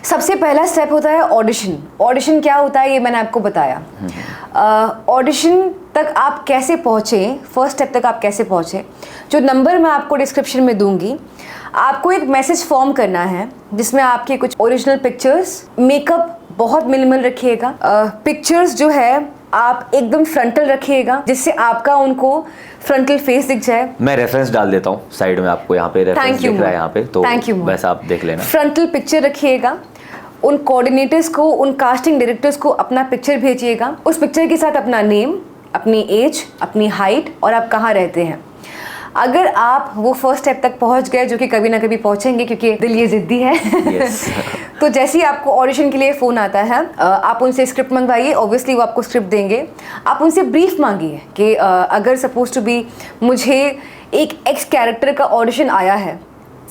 सबसे पहला स्टेप होता है ऑडिशन। ऑडिशन क्या होता है ये मैंने आपको बताया। ऑडिशन तक आप कैसे पहुँचे, फर्स्ट स्टेप तक आप कैसे पहुँचे, जो नंबर मैं आपको डिस्क्रिप्शन में दूंगी, आपको एक मैसेज फॉर्म करना है जिसमें आपके कुछ ओरिजिनल पिक्चर्स, मेकअप बहुत मिनिमल रखिएगा, पिक्चर्स जो है आप एकदम फ्रंटल रखिएगा जिससे आपका उनको फ्रंटल फेस दिख जाए। मैं रेफरेंस डाल देता हूँ साइड में, आपको यहाँ पे रेफरेंस दिख रहा है यहाँ पे, तो वैसा आप देख लेना। फ्रंटल पिक्चर रखिएगा, उन कोऑर्डिनेटर्स को, उन कास्टिंग डायरेक्टर्स को अपना पिक्चर भेजिएगा, उस पिक्चर के साथ अपना नेम, अपनी एज, अपनी हाइट और आप कहाँ रहते हैं। अगर आप वो फर्स्ट स्टेप तक पहुंच गए, जो कि कभी ना कभी पहुंचेंगे क्योंकि दिल ये जिद्दी है yes. तो जैसे ही आपको ऑडिशन के लिए फ़ोन आता है, आप उनसे स्क्रिप्ट मंगवाइए, ऑब्वियसली वो आपको स्क्रिप्ट देंगे। आप उनसे ब्रीफ मांगिए कि अगर सपोज टू बी मुझे एक एक्स कैरेक्टर का ऑडिशन आया है,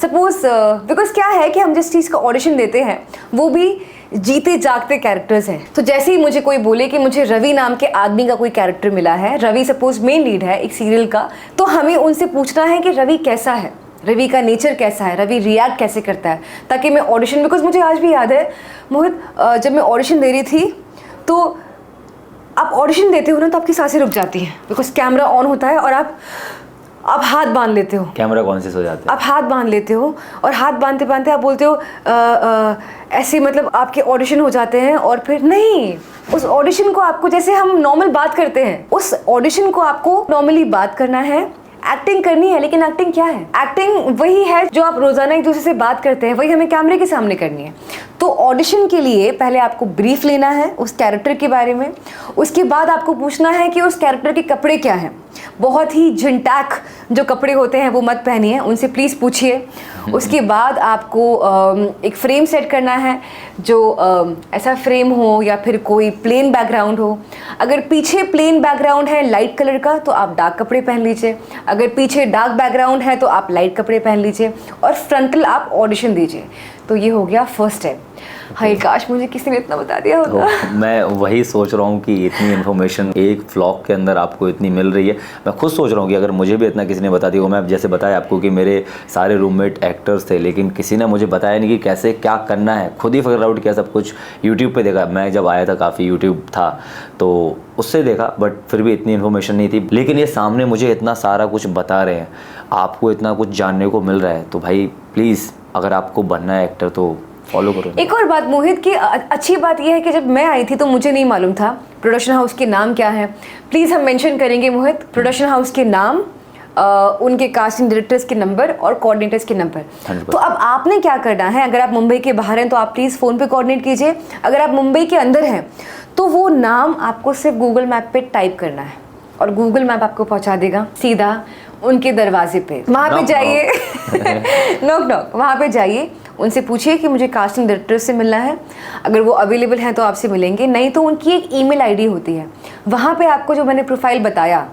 सपोज बिकॉज क्या है कि हम जिस चीज़ का ऑडिशन देते हैं वो भी जीते जागते कैरेक्टर्स हैं। तो जैसे ही मुझे कोई बोले कि मुझे रवि नाम के आदमी का कोई कैरेक्टर मिला है, रवि सपोज मेन लीड है एक सीरियल का, तो हमें उनसे पूछना है कि रवि कैसा है, रवि का नेचर कैसा है, रवि रिएक्ट कैसे करता है, ताकि मैं ऑडिशन, बिकॉज मुझे आज भी याद है मोहित, जब मैं ऑडिशन दे रही थी तो आप ऑडिशन देते हो ना तो आपकी सांसें रुक जाती हैं, बिकॉज कैमरा ऑन होता है और आप हाथ बांध लेते हो, कैमरा कॉन्शियस हो जाते हैं, आप हाथ बांध लेते हो और हाथ बांधते बांधते आप बोलते हो ऐसे, मतलब आपके ऑडिशन हो जाते हैं। और फिर नहीं, उस ऑडिशन को आपको, जैसे हम नॉर्मल बात करते हैं, उस ऑडिशन को आपको नॉर्मली बात करना है, एक्टिंग करनी है। लेकिन एक्टिंग क्या है? एक्टिंग वही है जो आप रोजाना एक दूसरे से बात करते हैं, वही हमें कैमरे के सामने करनी है। तो ऑडिशन के लिए पहले आपको ब्रीफ लेना है उस कैरेक्टर के बारे में, उसके बाद आपको पूछना है कि उस कैरेक्टर के कपड़े क्या हैं। बहुत ही झिंटाक जो कपड़े होते हैं वो मत पहनिए, उनसे प्लीज़ पूछिए। उसके बाद आपको एक फ्रेम सेट करना है, जो ऐसा फ्रेम हो या फिर कोई प्लेन बैकग्राउंड हो। अगर पीछे प्लेन बैकग्राउंड है लाइट कलर का तो आप डार्क कपड़े पहन लीजिए, अगर पीछे डार्क बैकग्राउंड है तो आप लाइट कपड़े पहन लीजिए और फ्रंटल आप ऑडिशन दीजिए। तो ये हो गया फर्स्ट स्टेप। हाय काश मुझे किसी ने इतना बता दिया होता। तो मैं वही सोच रहा हूँ कि इतनी इन्फॉर्मेशन एक व्लॉग के अंदर आपको इतनी मिल रही है। मैं खुद सोच रहा हूँ कि अगर मुझे भी इतना किसी ने बता दिया हो। मैं जैसे बताया आपको कि मेरे सारे रूममेट एक्टर्स थे, लेकिन किसी ने मुझे बताया नहीं कि कैसे क्या करना है। खुद ही फिगर आउट किया सब कुछ, यूट्यूब पे देखा। मैं जब आया था काफ़ी यूट्यूब था तो उससे देखा, बट फिर भी इतनी इन्फॉर्मेशन नहीं थी। लेकिन ये सामने मुझे इतना सारा कुछ बता रहे हैं, आपको इतना कुछ जानने को मिल रहा है, तो भाई प्लीज़ अगर आपको बनना है एक्टर तो फॉलो करो। एक और बात मोहित की अच्छी बात यह है कि जब मैं आई थी तो मुझे नहीं मालूम था प्रोडक्शन हाउस के नाम क्या है। प्लीज़ हम मेंशन करेंगे मोहित प्रोडक्शन हाउस के नाम, उनके कास्टिंग डायरेक्टर्स के नंबर और कोऑर्डिनेटर्स के नंबर। तो अब आपने क्या करना है, अगर आप मुंबई के बाहर हैं तो आप प्लीज़ फ़ोन पे कोऑर्डिनेट कीजिए। अगर आप मुंबई के अंदर हैं तो वो नाम आपको सिर्फ गूगल मैप पे टाइप करना है और गूगल मैप आपको पहुंचा देगा सीधा उनके दरवाजे पे। वहाँ पे जाइए, नॉक नॉक, वहाँ पे जाइए, उनसे पूछिए कि मुझे कास्टिंग डायरेक्टर से मिलना है। अगर वो अवेलेबल हैं तो आपसे मिलेंगे, नहीं तो उनकी एक ईमेल आईडी होती है, वहाँ पे आपको जो मैंने प्रोफाइल बताया,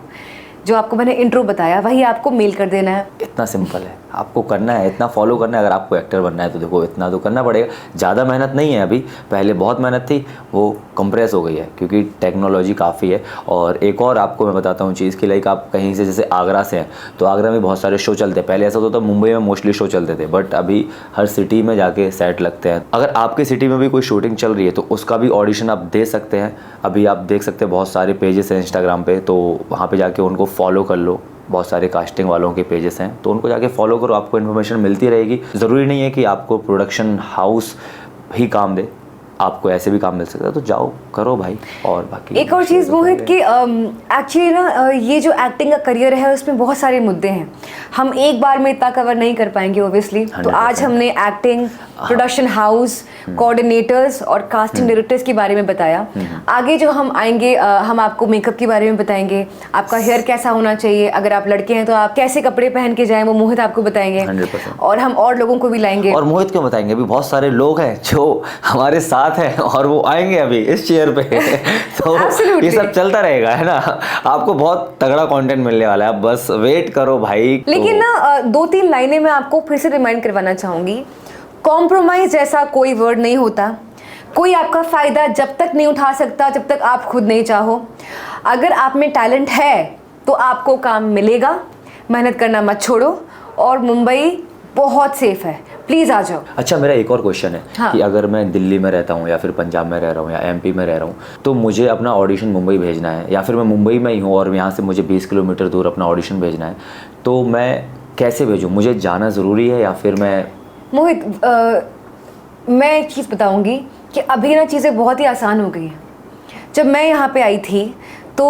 जो आपको मैंने इंट्रो बताया, वही आपको मेल कर देना है। इतना सिंपल है, आपको करना है, इतना फॉलो करना है। अगर आपको एक्टर बनना है तो देखो इतना तो करना पड़ेगा। ज़्यादा मेहनत नहीं है अभी, पहले बहुत मेहनत थी, वो कंप्रेस हो गई है क्योंकि टेक्नोलॉजी काफ़ी है। और एक और आपको मैं बताता हूँ चीज़ की, लाइक आप कहीं से, जैसे आगरा से हैं तो आगरा में बहुत सारे शो चलते हैं। पहले ऐसा होता था मुंबई में मोस्टली शो चलते थे, बट अभी हर सिटी में जाके सेट लगते हैं। अगर आपकी सिटी में भी कोई शूटिंग चल रही है तो उसका भी ऑडिशन आप दे सकते हैं। अभी आप देख सकते हैं बहुत सारे पेजेस हैं इंस्टाग्राम पे, तो वहाँ पे जाके उनको फॉलो कर लो। बहुत सारे कास्टिंग वालों के पेजेस हैं तो उनको जाके फॉलो करो, आपको इन्फॉर्मेशन मिलती रहेगी। ज़रूरी नहीं है कि आपको प्रोडक्शन हाउस ही काम दे, आपको ऐसे भी काम मिल सकता है, तो जाओ करो भाई। और बाकी एक और चीज़ मोहित कि एक्चुअली ना ये जो एक्टिंग का करियर है उसमें बहुत सारे मुद्दे हैं, हम एक बार में इतना कवर नहीं कर पाएंगे ओब्वियसली। तो आज हमने एक्टिंग, प्रोडक्शन हाउस, कोऑर्डिनेटर्स और कास्टिंग डायरेक्टर्स के बारे में बताया। आगे जो हम आएंगे हम आपको मेकअप के बारे में बताएंगे, आपका हेयर कैसा होना चाहिए, अगर आप लड़के हैं तो आप कैसे कपड़े पहन के जाएं वो मोहित आपको बताएंगे। 100%। और हम और लोगों को भी लाएंगे। और मोहित क्यों बताएंगे, अभी बहुत सारे लोग हैं जो हमारे साथ है और वो आएंगे अभी इस चेयर पे तो ये सब चलता रहेगा, है ना। आपको बहुत तगड़ा कंटेंट मिलने वाला है, बस वेट करो भाई। लेकिन ना 2-3 लाइनें मैं आपको फिर से रिमाइंड करवाना चाहूंगी, कॉम्प्रोमाइज जैसा कोई वर्ड नहीं होता। कोई आपका फ़ायदा जब तक नहीं उठा सकता जब तक आप खुद नहीं चाहो। अगर आप में टैलेंट है तो आपको काम मिलेगा, मेहनत करना मत छोड़ो। और मुंबई बहुत सेफ है, प्लीज़ आ जाओ। अच्छा, मेरा एक और क्वेश्चन है हाँ। कि अगर मैं दिल्ली में रहता हूँ या फिर पंजाब में रह रहा हूँ या एमपी में रह रहा हूँ, तो मुझे अपना ऑडिशन मुंबई भेजना है, या फिर मैं मुंबई में ही हूँ और यहाँ से मुझे 20 किलोमीटर दूर अपना ऑडिशन भेजना है, तो मैं कैसे भेजूँ? मुझे जाना ज़रूरी है या फिर मैं... मोहित, मैं एक चीज़ बताऊंगी कि अभी ना चीज़ें बहुत ही आसान हो गई हैं। जब मैं यहाँ पे आई थी तो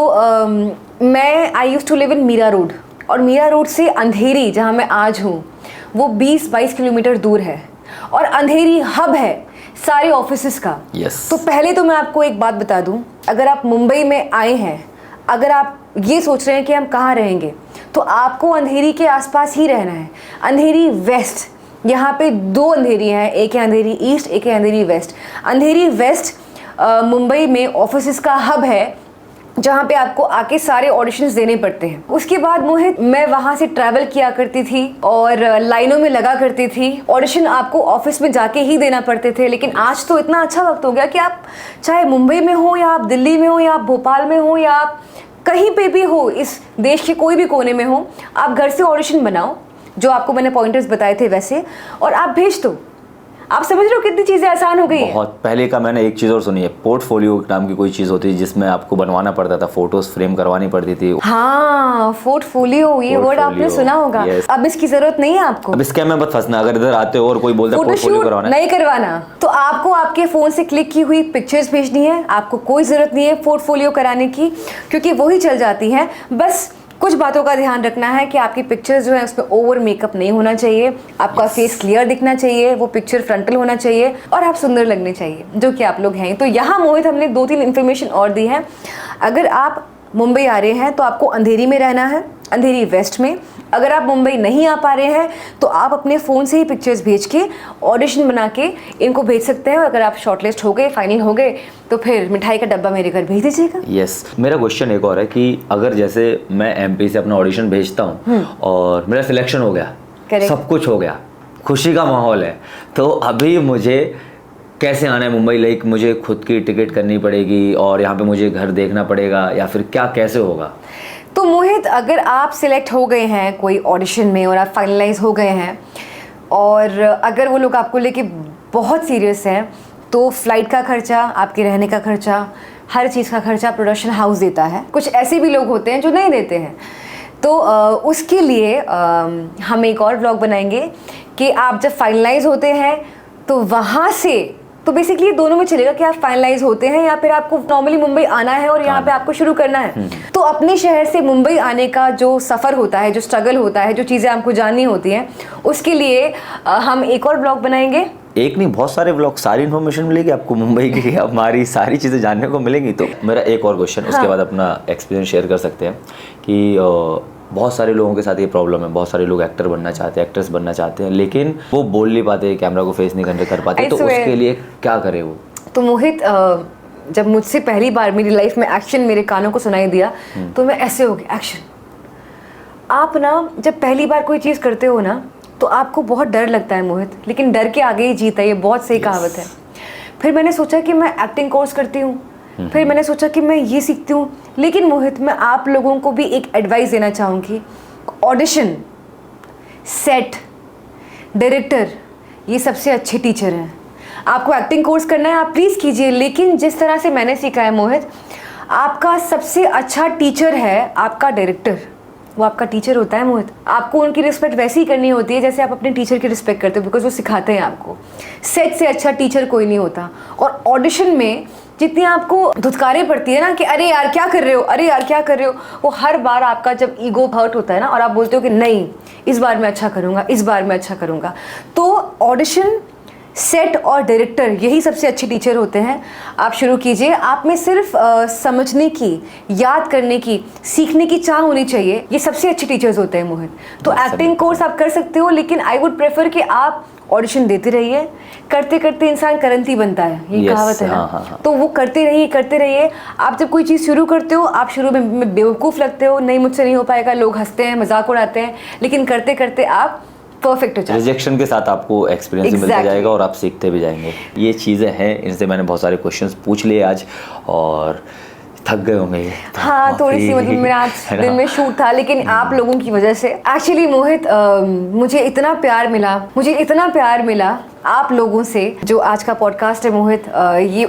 मैं I used to live in Mira Road, और मीरा रोड से अंधेरी जहाँ मैं आज हूँ वो 20-22 किलोमीटर दूर है, और अंधेरी हब है सारे ऑफिसेस का। Yes. तो पहले तो मैं आपको एक बात बता दूँ, अगर आप मुंबई में आए हैं, अगर आप ये सोच रहे हैं कि हम कहाँ रहेंगे, तो आपको अंधेरी के आसपास ही रहना है। अंधेरी वेस्ट, यहाँ पे 2 अंधेरी हैं, एक है अंधेरी ईस्ट, एक है अंधेरी वेस्ट। अंधेरी वेस्ट मुंबई में ऑफिसेस का हब है, जहाँ पे आपको आके सारे ऑडिशंस देने पड़ते हैं। उसके बाद मोहित, मैं वहाँ से ट्रैवल किया करती थी और लाइनों में लगा करती थी। ऑडिशन आपको ऑफिस में जाके ही देना पड़ते थे, लेकिन आज तो इतना अच्छा वक्त हो गया कि आप चाहे मुंबई में हो या आप दिल्ली में हो या आप भोपाल में हो या आप कहीं पे भी हो, इस देश के कोई भी कोने में हो, आप घर से ऑडिशन बनाओ, जो आपको मैंने पॉइंटर्स बताए थे वैसे, और आप भेज दो। आप समझ रहे हो कितनी चीज़ें आसान हो गई हैं। बहुत पहले का मैंने एक चीज़ और सुनी है, पोर्टफोलियो नाम की कोई चीज़ होती है जिसमें आपको बनवाना पड़ता था, फोटोज फ्रेम करवानी पड़ती थी। हाँ, पोर्टफोलियो, ये वर्ड आपने सुना होगा। Yes. अब इसकी जरूरत नहीं है आपको। अब स्कैम में मत फंसना, अगर इधर आते हो और कोई बोलता है पोर्टफोलियो फोटोशूट करवाना है, नहीं करवाना, तो आपको आपके फ़ोन से क्लिक की हुई पिक्चर्स भेजनी है। आपको कोई ज़रूरत नहीं है पोर्टफोलियो कराने की, क्योंकि वही चल जाती हैं। बस कुछ बातों का ध्यान रखना है कि आपकी पिक्चर्स जो है उसमें ओवर मेकअप नहीं होना चाहिए, आपका फेस क्लियर दिखना चाहिए, वो पिक्चर फ्रंटल होना चाहिए, और आप सुंदर लगने चाहिए, जो कि आप लोग हैं। तो यहाँ मोहित हमने 2-3 इन्फॉर्मेशन और दी है। अगर आप मुंबई आ रहे हैं तो आपको अंधेरी में रहना है, अंधेरी वेस्ट में। अगर आप मुंबई नहीं आ पा रहे हैं तो आप अपने फ़ोन से ही पिक्चर्स भेज के ऑडिशन बना के इनको भेज सकते हैं। अगर आप शॉर्टलिस्ट हो गए, फाइनल हो गए, तो फिर मिठाई का डब्बा मेरे घर भेज दीजिएगा। यस। मेरा क्वेश्चन एक और है कि अगर जैसे मैं एमपी से अपना ऑडिशन भेजता हूँ और मेरा सिलेक्शन हो गया, Correct. सब कुछ हो गया, खुशी का माहौल है, तो अभी मुझे कैसे आना है मुंबई? लाइक मुझे खुद की टिकट करनी पड़ेगी और यहाँ पे मुझे घर देखना पड़ेगा, या फिर क्या कैसे होगा? तो मोहित, अगर आप सिलेक्ट हो गए हैं कोई ऑडिशन में और आप फाइनलाइज हो गए हैं, और अगर वो लोग आपको लेके बहुत सीरियस हैं, तो फ़्लाइट का खर्चा, आपके रहने का खर्चा, हर चीज़ का खर्चा प्रोडक्शन हाउस देता है। कुछ ऐसे भी लोग होते हैं जो नहीं देते हैं। तो उसके लिए हम एक और व्लॉग बनाएंगे कि आप जब फाइनलाइज होते हैं तो वहाँ से, तो बेसिकली दोनों में चलेगा कि आप फाइनलाइज होते हैं या फिर आपको नॉर्मली मुंबई आना है और यहाँ पे आपको शुरू करना है। तो अपने शहर से मुंबई आने का जो सफ़र होता है, जो स्ट्रगल होता है, जो चीज़ें आपको जाननी होती हैं, उसके लिए हम एक और ब्लॉग बनाएंगे। एक नहीं, बहुत सारे ब्लॉग, सारी इन्फॉर्मेशन मिलेगी आपको मुंबई की, हमारी सारी चीज़ें जानने को मिलेंगी। तो मेरा एक और क्वेश्चन, उसके बाद अपना एक्सपीरियंस शेयर कर सकते हैं कि बहुत सारे लोगों के साथ ये प्रॉब्लम है, बहुत सारे लोग एक्टर बनना चाहते हैं, एक्ट्रेस बनना चाहते हैं, लेकिन वो बोल नहीं पाते, कैमरा को फेस नहीं कर पाते, तो उसके लिए क्या करे वो? तो मोहित, जब मुझसे पहली बार मेरी लाइफ में एक्शन मेरे कानों को सुनाई दिया, तो मैं ऐसे हो गया, एक्शन। आप ना जब पहली बार कोई चीज़ करते हो ना, तो आपको बहुत डर लगता है मोहित, लेकिन डर के आगे ही जीत है, ये बहुत सही कहावत है। फिर मैंने सोचा कि मैं एक्टिंग कोर्स करती हूँ, फिर मैंने सोचा कि मैं ये सीखती हूँ। लेकिन मोहित, मैं आप लोगों को भी एक एडवाइस देना चाहूँगी, ऑडिशन, सेट, डायरेक्टर, ये सबसे अच्छे टीचर हैं। आपको एक्टिंग कोर्स करना है, आप प्लीज़ कीजिए, लेकिन जिस तरह से मैंने सीखा है मोहित, आपका सबसे अच्छा टीचर है आपका डायरेक्टर। वो आपका टीचर होता है मोहित। आपको उनकी रिस्पेक्ट वैसे ही करनी होती है जैसे आप अपने टीचर की रिस्पेक्ट करते हो, बिकॉज वो सिखाते हैं आपको। सेट से अच्छा टीचर कोई नहीं होता। और ऑडिशन में जितनी आपको धुतकारें पड़ती है ना कि अरे यार क्या कर रहे हो, अरे यार क्या कर रहे हो, वो हर बार आपका जब ईगो हर्ट होता है ना, और आप बोलते हो कि नहीं, इस बार मैं अच्छा करूँगा, इस बार मैं अच्छा करूँगा, तो ऑडिशन, सेट और डायरेक्टर, यही सबसे अच्छे टीचर होते हैं। आप शुरू कीजिए। आप में सिर्फ समझने की, याद करने की, सीखने की चाह होनी चाहिए, ये सबसे अच्छे टीचर्स होते हैं मोहित। तो एक्टिंग कोर्स आप कर सकते हो, लेकिन आई वुड प्रेफर कि आप ऑडिशन देते रहिए। करते करते इंसान करंती बनता है, ये कहावत है ना। हाँ। तो वो करते रहिए। आप जब कोई चीज़ शुरू करते हो, आप शुरू में बेवकूफ़ लगते हो, नहीं मुझसे नहीं हो पाएगा, लोग हंसते हैं, मजाक उड़ाते हैं, लेकिन करते करते आप परफेक्ट हो जाए। रिजेक्शन के साथ आपको एक्सपीरियंस मिलता जाएगा और आप सीखते भी जाएंगे। ये चीज़ें हैं, इनसे मैंने बहुत सारे क्वेश्चंस पूछ लिए आज, और थक गए होंगे ये। हाँ थोड़ी सी, मतलब मेरा आज दिन में शूट था, लेकिन आप लोगों की वजह से एक्चुअली मोहित मुझे इतना प्यार मिला आप लोगों से। जो आज का पॉडकास्ट है मोहित, ये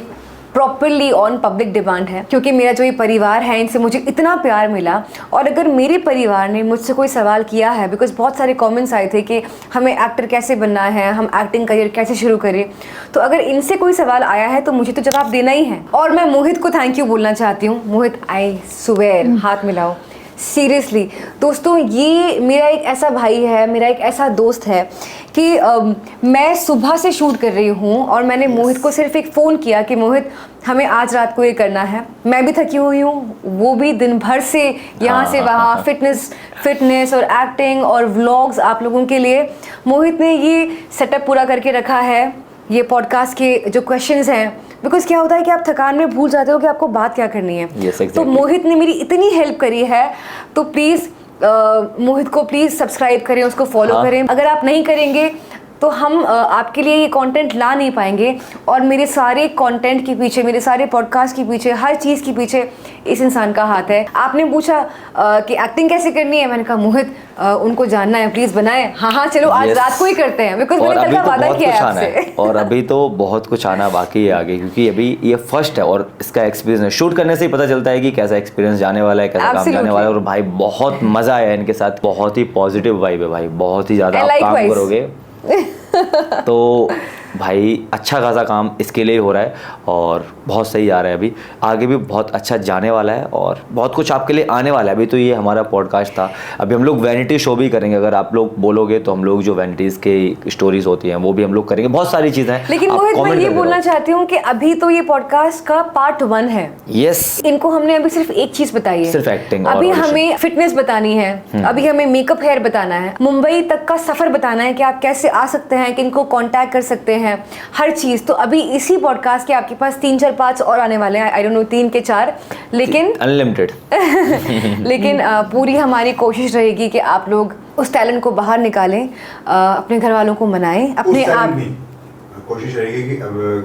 प्रॉपरली ऑन पब्लिक डिमांड है, क्योंकि मेरा जो ये परिवार है इनसे मुझे इतना प्यार मिला। और अगर मेरे परिवार ने मुझसे कोई सवाल किया है, बिकॉज बहुत सारे कमेंट्स आए थे कि हमें एक्टर कैसे बनना है, हम एक्टिंग करियर कैसे शुरू करें, तो अगर इनसे कोई सवाल आया है तो मुझे तो जवाब देना ही है। और मैं मोहित को थैंक यू बोलना चाहती हूँ। मोहित, आई स्वेयर, हाथ मिलाओ, सीरियसली दोस्तों, ये मेरा एक ऐसा भाई है, मेरा एक ऐसा दोस्त है कि मैं सुबह से शूट कर रही हूँ और मैंने मोहित को सिर्फ एक फ़ोन किया कि मोहित हमें आज रात को ये करना है। मैं भी थकी हुई हूँ, वो भी दिन भर से यहाँ से वहाँ फिटनेस और एक्टिंग और व्लॉग्स आप लोगों के लिए। मोहित ने ये सेटअप पूरा करके रखा है, ये पॉडकास्ट के जो क्वेश्चंस हैं, बिकॉज क्या होता है कि आप थकान में भूल जाते हो कि आपको बात क्या करनी है। exactly. तो मोहित ने मेरी इतनी हेल्प करी है, तो प्लीज़ मोहित को प्लीज़ सब्सक्राइब करें, उसको फॉलो करें। अगर आप नहीं करेंगे तो हम आपके लिए ये कंटेंट ला नहीं पाएंगे। और मेरे सारे कंटेंट के पीछे, मेरे सारे पॉडकास्ट के पीछे, हर चीज़ के पीछे इस इंसान का हाथ है। आपने पूछा कि एक्टिंग कैसे करनी है, मैंने कहा मोहित उनको जानना है, प्लीज़ बनाएं। हाँ चलो आज रात को ही करते हैं, बिकॉज मैंने कल का वादा किया है आपसे। और अभी तो बहुत कुछ आना बाकी है आगे, क्योंकि अभी ये फर्स्ट है और इसका एक्सपीरियंस है। शूट करने से ही पता चलता है कि कैसा एक्सपीरियंस जाने वाला है, कैसा काम जाने वाला है। और भाई बहुत मजा आया इनके साथ, बहुत ही पॉजिटिव वाइब है भाई, बहुत ही ज़्यादा आप काम करोगे तो भाई अच्छा खासा काम इसके लिए हो रहा है और बहुत सही आ रहा है। अभी आगे भी बहुत अच्छा जाने वाला है और बहुत कुछ आपके लिए आने वाला है। अभी तो ये हमारा पॉडकास्ट था, अभी हम लोग वैनिटी शो भी करेंगे। अगर आप लोग बोलोगे तो हम लोग जो वैनिटीज़ के स्टोरीज होती हैं वो भी हम लोग करेंगे, बहुत सारी चीज़ें हैं। लेकिन मोहित मैं ये बोलना चाहती हूँ कि अभी तो ये पॉडकास्ट का पार्ट 1 है। यस, इनको हमने अभी सिर्फ एक चीज़ बताई है, सिर्फ एक्टिंग। अभी हमें फिटनेस बतानी है, अभी हमें मेकअप हेयर बताना है, मुंबई तक का सफ़र बताना है कि आप कैसे आ सकते हैं, कि इनको कॉन्टैक्ट कर सकते हैं, हर चीज़। तो अभी इसी पॉडकास्ट के आपके पास 3 4 5 और आने वाले हैं, आई डोंट नो 3 के 4, लेकिन अनलिमिटेड लेकिन पूरी हमारी कोशिश रहेगी कि आप लोग उस टैलेंट को बाहर निकालें, अपने घर वालों को मनाएं, अपने आप। कोशिश रहेगी कि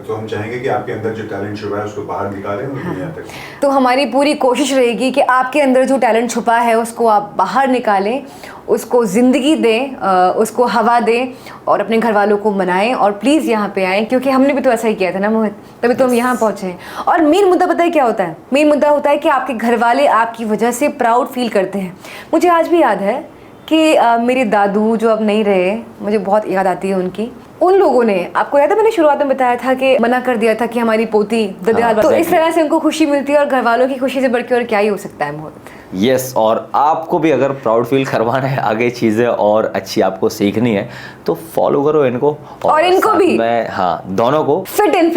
तो हम चाहेंगे कि आपके अंदर जो टैलेंट छुपा है उसको बाहर निकालें और दुनिया तक। तो हमारी पूरी कोशिश रहेगी कि आपके अंदर जो टैलेंट छुपा है उसको आप बाहर निकालें, उसको ज़िंदगी दें, उसको हवा दें और अपने घर वालों को मनाएं। और प्लीज़ यहाँ पे आएँ, क्योंकि हमने भी तो ऐसा ही किया था ना मोहित, तभी तो हम यहाँ पहुँचे हैं। और मेन मुद्दा पता है क्या होता है? मेन मुद्दा होता है कि आपके घर वाले आपकी वजह से प्राउड फील करते हैं। मुझे आज भी याद है कि मेरे दादू जो अब नहीं रहे, मुझे बहुत याद आती है उनकी। उन लोगों ने, आपको याद है मैंने शुरुआत में बताया था कि मना कर दिया था कि हमारी पोती ददियाल, तो इस तरह से उनको खुशी मिलती है और घर वालों की खुशी से बढ़ के और क्या ही हो सकता है मोहित। यस, और आपको भी अगर प्राउड फील करवाना है, आगे चीज़ें और अच्छी आपको सीखनी है, तो फॉलो करो इनको और इनको भी। मैं हाँ, दोनों को फिट एंड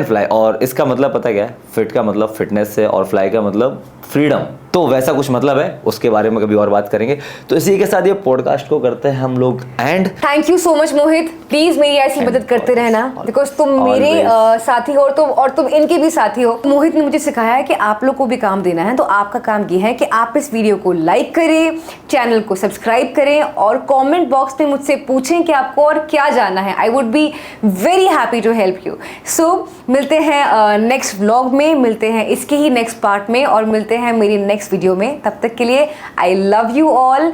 फ्लाई। और इसका मतलब पता क्या है? फिट का मतलब फिटनेस से और फ्लाई का मतलब फ्रीडम। तो वैसा कुछ मतलब है, उसके बारे में कभी और बात करेंगे। तो इसी के साथ ये पॉडकास्ट को करते हैं हम लोग and. Thank you so much Mohit, please मेरी ऐसी मदद करते रहना, बिकॉज तुम मेरे साथी हो और तुम इनके भी साथी हो। मोहित ने मुझे सिखाया है कि आप लोग को भी काम देना है, तो आपका काम ये है कि आप इस वीडियो को लाइक करें, चैनल को सब्सक्राइब करें और कमेंट बॉक्स में मुझसे पूछें कि आपको और क्या जानना है। I would be very happy to help you. So मिलते हैं नेक्स्ट व्लॉग में, मिलते हैं इसके ही नेक्स्ट पार्ट में और मिलते हैं मेरी नेक्स्ट वीडियो में। तब तक के लिए I love you all.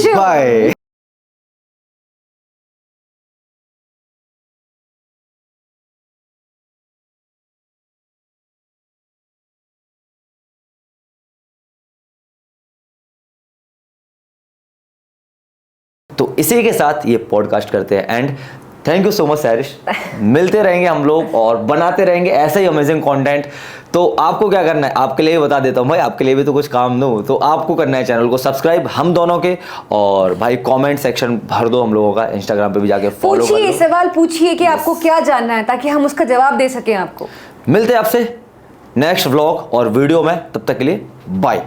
Bye. तो इसी के साथ ये पॉडकास्ट करते हैं and thank you so much Sarish. मिलते रहेंगे हम लोग और बनाते रहेंगे ऐसे ही अमेजिंग कंटेंट। तो आपको क्या करना है, आपके लिए बता देता हूँ भाई, आपके लिए भी तो कुछ काम दूँ। तो आपको करना है चैनल को सब्सक्राइब हम दोनों के, और भाई कमेंट सेक्शन भर दो हम लोगों का, इंस्टाग्राम पे भी जाके फॉलो पूछिए, सवाल पूछिए कि आपको क्या जानना है, ताकि हम उसका जवाब दे सकें आपको। मिलते हैं आपसे नेक्स्ट व्लॉग और वीडियो में, तब तक के लिए बाय।